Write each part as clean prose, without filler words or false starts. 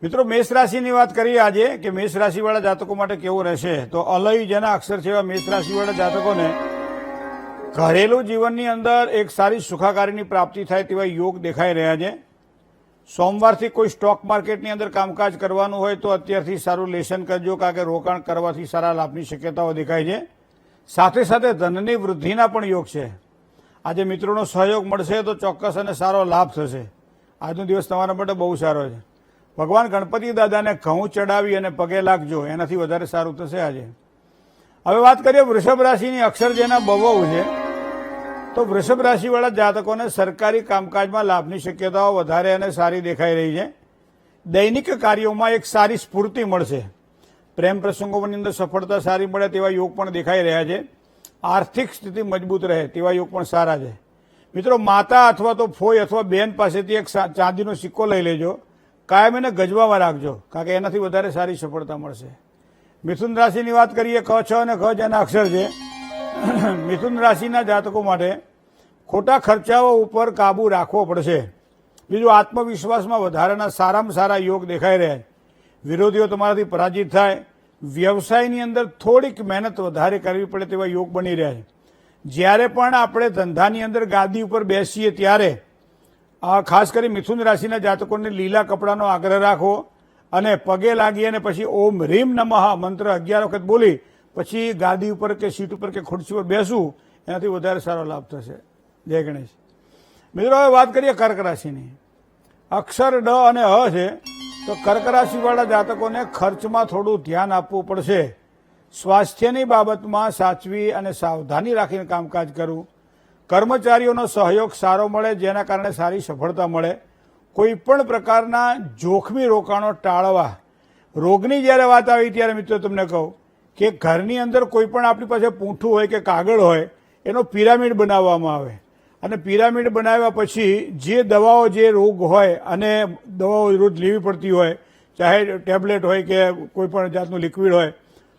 મિત્રો મેષ રાશિની વાત કરીએ આજે કે મેષ રાશિવાળા જાતકો માટે કેવું રહેશે તો અલય જેના અક્ષર છે એવા મેષ રાશિવાળા જાતકોને ઘરેલું જીવનની અંદર એક સારી સુખાકારીની પ્રાપ્તિ થાય તેવા યોગ દેખાઈ રહ્યા છે। સોમવારથી કોઈ સ્ટોક માર્કેટની અંદર કામકાજ કરવાનું હોય તો અત્યારથી સારું લેશન કરજો, કારણ કે રોકાણ કરવાથી સારા લાભની શક્યતાઓ દેખાય છે। સાથે સાથે ધનની વૃદ્ધિના પણ યોગ છે। આજે મિત્રોનો સહયોગ મળશે તો ચોક્કસ અને સારો લાભ થશે। આજનો દિવસ તમારા માટે બહુ સારો છે। ભગવાન ગણપતિ દાદાને ઘઉં ચડાવી અને પગે લાગજો, એનાથી વધારે સારું થશે આજે। હવે વાત કરીએ વૃષભ રાશિની અક્ષર જેના બહુ છે તો વૃષભ રાશિવાળા જાતકોને સરકારી કામકાજમાં લાભની શક્યતાઓ વધારે અને સારી દેખાઈ રહી છે। દૈનિક કાર્યોમાં એક સારી સ્ફૂર્તિ મળશે। પ્રેમ પ્રસંગોની અંદર સફળતા સારી મળે તેવા યોગ પણ દેખાઈ રહ્યા છે। આર્થિક સ્થિતિ મજબૂત રહે તેવા યોગ પણ સારા છે। મિત્રો માતા અથવા તો ફોઈ અથવા બેન પાસેથી એક ચાંદીનો સિક્કો લઈ લેજો, કાયમ એને ગજવામાં રાખજો, કારણ કે એનાથી વધારે સારી સફળતા મળશે। મિથુન રાશિની વાત કરીએ ક છ અને ખ જેના અક્ષર છે। મિથુન રાશિના જાતકો માટે ખોટા ખર્ચાઓ ઉપર કાબુ રાખવો પડશે। બીજું આત્મવિશ્વાસમાં વધારાના સારામાં સારા યોગ દેખાઈ રહ્યા છે। વિરોધીઓ તમારાથી પરાજિત થાય। વ્યવસાયની અંદર થોડીક મહેનત વધારે કરવી પડે તેવા યોગ બની રહ્યા છે। જ્યારે પણ આપણે ધંધાની અંદર ગાદી ઉપર બેસીએ ત્યારે ખાસ કરી મિથુન રાશિના જાતકોને લીલા કપડાનો આગ્રહ રાખવો અને પગે લાગી અને પછી ઓમ રીમ નમઃ મંત્ર 11 વખત બોલી પછી ગાદી ઉપર કે સીટ ઉપર કે ખુરશી પર બેસવું, એનાથી વધારે સારો લાભ થશે। જય ગણેશ। મિત્રો હવે વાત કરીએ કર્ક રાશિની। અક્ષર ડ અને હ છે તો કર્ક રાશિવાળા જાતકોને ખર્ચમાં થોડું ધ્યાન આપવું પડશે। સ્વાસ્થ્યની બાબતમાં સાચવી અને સાવધાની રાખીને કામકાજ કરવું। કર્મચારીઓનો સહયોગ સારો મળે, જેના કારણે સારી સફળતા મળે। કોઈ પણ પ્રકારના જોખમી રોકાણો ટાળવા। રોગની જ્યારે વાત આવી ત્યારે મિત્રો તમને કહું કે ઘરની અંદર કોઈ પણ આપણી પાસે પૂંઠું હોય કે કાગળ હોય એનો પિરામિડ બનાવવામાં આવે અને પિરામિડ બનાવ્યા પછી જે દવાઓ જે રોગ હોય અને દવાઓ રોજ લેવી પડતી હોય, ચાહે ટેબ્લેટ હોય કે કોઈ પણ જાતનું લિક્વિડ હોય,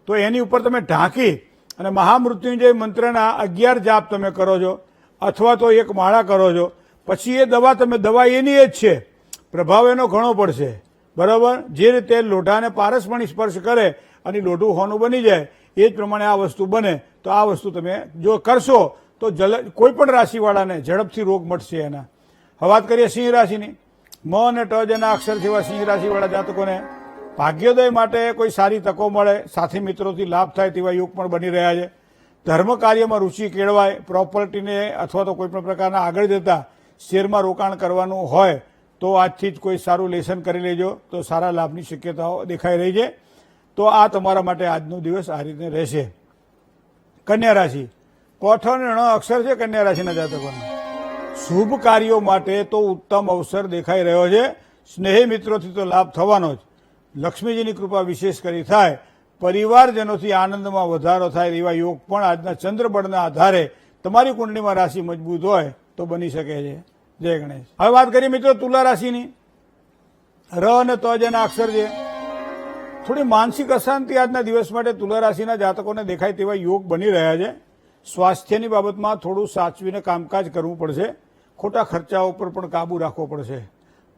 તો એની ઉપર તમે ઢાંકી અને મહામૃત્યુંજય મંત્રના 11 જાપ તમે કરો છો અથવા તો એક માળા કરો છો, પછી એ દવા એની જ છે, પ્રભાવ એનો ઘણો પડશે, બરાબર। જે રીતે લોઢાને પારસમણી સ્પર્શ કરે અને લોઢું હોનું બની જાય એ જ પ્રમાણે આ વસ્તુ બને, તો આ વસ્તુ તમે જો કરશો તો કોઈ પણ રાશિવાળાને ઝડપથી રોગ મટશે એના। હવે વાત કરીએ સિંહ રાશિની। મ અને ટ જેના અક્ષર જેવા સિંહ રાશિવાળા જાતકોને ભાગ્યોદય માટે કોઈ સારી તકો મળે, સાથી મિત્રોથી લાભ થાય તેવા યોગ પણ બની રહ્યા છે। ધર્મ કાર્યમાં રુચિ કેળવાય। પ્રોપર્ટીને અથવા તો કોઈ પણ પ્રકારના આગળ જતા શેરમાં રોકાણ કરવાનું હોય તો આજથી જ કોઈ સારું લેશન કરી લેજો, તો સારા લાભની શક્યતાઓ દેખાઈ રહી છે। તો આ તમારા માટે આજનો દિવસ આ રીતે રહેશે। કન્યા રાશિ કોઠ અને ણ અક્ષર છે કન્યા રાશિના જાતકોને શુભ કાર્યો માટે તો ઉત્તમ અવસર દેખાઈ રહ્યો છે। સ્નેહી મિત્રોથી તો લાભ થવાનો જ। લક્ષ્મીજીની કૃપા વિશેષ કરી થાય। પરિવારજનોથી આનંદમાં વધારો થાય એવા યોગ પણ આજના ચંદ્રબળના આધારે તમારી કુંડળીમાં રાશિ મજબૂત હોય તો બની શકે છે। જય ગણેશ। હવે વાત કરીએ મિત્રો તુલા રાશિની। ર અને ત જેના અક્ષર છે। થોડી માનસિક અશાંતિ આજના દિવસ માટે તુલા રાશિના જાતકોને દેખાય તેવા યોગ બની રહ્યા છે। સ્વાસ્થ્યની બાબતમાં થોડું સાચવીને કામકાજ કરવું પડશે। ખોટા ખર્ચાઓ પર પણ કાબુ રાખવો પડશે।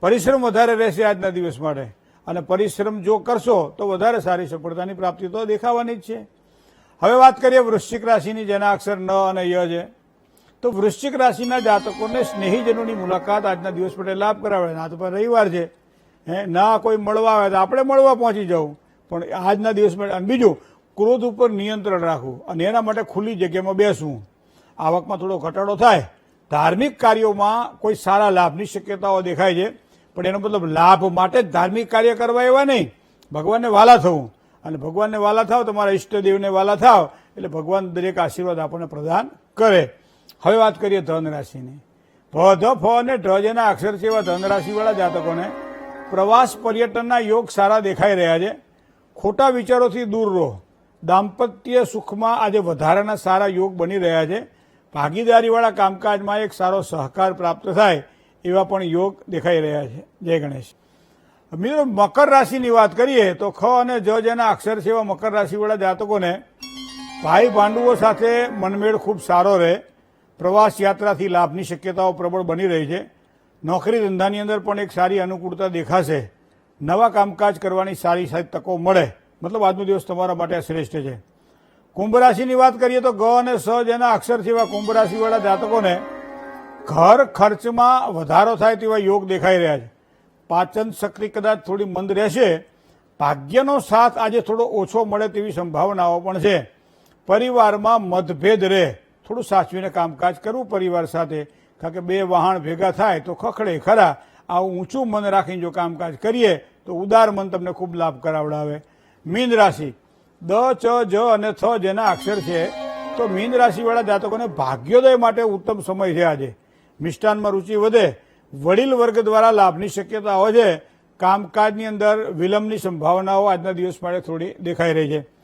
પરિશ્રમ વધારે રહેશે આજના દિવસ માટે અને પરિશ્રમ જો કરશો તો વધારે સારી સફળતાની પ્રાપ્તિ તો દેખાવાની જ છે। હવે વાત કરીએ વૃશ્ચિક રાશિની જેના અક્ષર ન અને ય છે તો વૃશ્ચિક રાશિના જાતકોને સ્નેહીજનોની મુલાકાત આજના દિવસ માટે લાભ કરાવે। આ તો રવિવાર છે, ના કોઈ મળવા આવે તો આપણે મળવા પહોંચી જવું, પણ આજના દિવસ માટે। અને બીજું ક્રોધ ઉપર નિયંત્રણ રાખવું અને એના માટે ખુલ્લી જગ્યામાં બેસવું। આવકમાં થોડો ઘટાડો થાય। ધાર્મિક કાર્યોમાં કોઈ સારા લાભની શક્યતાઓ દેખાય છે, પણ એનો મતલબ લાભ માટે જ ધાર્મિક કાર્ય કરવા એવા નહીં, ભગવાનને વાલા થવું। અને ભગવાનને વાલા થાવ, તમારા ઈષ્ટદેવને વાલા થાવ એટલે ભગવાન દરેક આશીર્વાદ આપણને પ્રદાન કરે। હવે વાત કરીએ ધન રાશિની। ભ ધ ફ અને ઢ જેના અક્ષર છે એવા ધન રાશિવાળા જાતકોને પ્રવાસ પર્યટનના યોગ સારા દેખાઈ રહ્યા છે। ખોટા વિચારોથી દૂર રહો। દાંપત્ય સુખમાં આજે વધારાના સારા યોગ બની રહ્યા છે। ભાગીદારીવાળા કામકાજમાં એક સારો સહકાર પ્રાપ્ત થાય એવા પણ યોગ દેખાઈ રહ્યા છે। જય ગણેશ। મિત્રો મકર રાશિની વાત કરીએ તો ખ અને જ જેના અક્ષર છે એવા મકર રાશિવાળા જાતકોને ભાઈ ભાંડુઓ સાથે મનમેળ ખૂબ સારો રહે। પ્રવાસ યાત્રાથી લાભની શક્યતાઓ પ્રબળ બની રહી છે। નોકરી ધંધાની અંદર પણ એક સારી અનુકૂળતા દેખાશે। નવા કામકાજ કરવાની સારી સારી તકો મળે, મતલબ આજનો દિવસ તમારા માટે શ્રેષ્ઠ છે. કુંભ રાશિની વાત કરીએ તો ગ અને સ જેના અક્ષર છે એવા કુંભ રાશિવાળા જાતકોને ઘર ખર્ચમાં વધારો થાય તેવા યોગ દેખાઈ રહ્યા છે. પાચન શક્તિ કદાચ થોડી મંદ રહેશે. ભાગ્યનો સાથ આજે થોડો ઓછો મળે તેવી સંભાવનાઓ પણ છે. પરિવારમાં મતભેદ રહે, થોડું સાચવીને કામકાજ કરવું પરિવાર સાથે, કારણ કે બે વહાણ ભેગા થાય તો ખખડે ખરા. આવું ઊંચું મન રાખીને જો કામકાજ કરીએ તો ઉદાર મન તમને ખૂબ લાભ કરાવડાવે. મીન રાશિ દ, ચ, જ અને થ જેના અક્ષર છે તો મીન રાશિવાળા જાતકોને ભાગ્યોદય માટે ઉત્તમ સમય છે આજે. મિષ્ટાનમાં રુચિ વધે, વડીલ વર્ગ દ્વારા લાભની શક્યતાઓ છે. કામકાજની અંદર વિલંબની સંભાવનાઓ આજના દિવસ માટે થોડી દેખાઈ રહી છે.